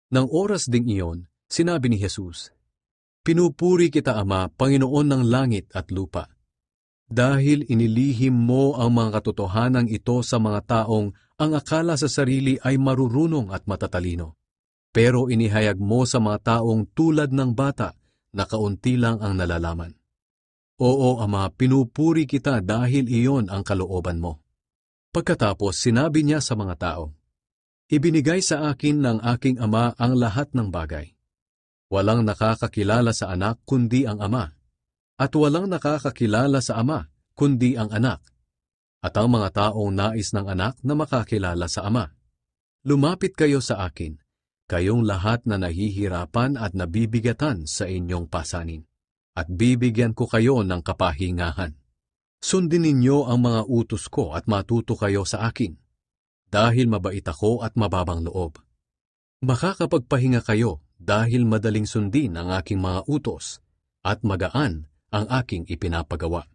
Nang oras ding iyon, sinabi ni Jesus, "Pinupuri kita, Ama, Panginoon ng langit at lupa, dahil inilihim mo ang mga katotohanan ito sa mga taong ang akala sa sarili ay marurunong at matatalino. Pero inihayag mo sa mga taong tulad ng bata na kaunti lang ang nalalaman. Oo, Ama, pinupuri kita dahil iyon ang kalooban mo." Pagkatapos, sinabi niya sa mga tao, "Ibinigay sa akin ng aking Ama ang lahat ng bagay. Walang nakakakilala sa anak kundi ang Ama, at walang nakakakilala sa Ama kundi ang anak, at ang mga taong nais ng anak na makakilala sa Ama. Lumapit kayo sa akin, kayong lahat na nahihirapan at nabibigatan sa inyong pasanin, at bibigyan ko kayo ng kapahingahan. Sundin ninyo ang mga utos ko at matuto kayo sa akin, dahil mabait ako at mababang loob. Makakapagpahinga kayo dahil madaling sundin ang aking mga utos at magaan ang aking ipinapagawa."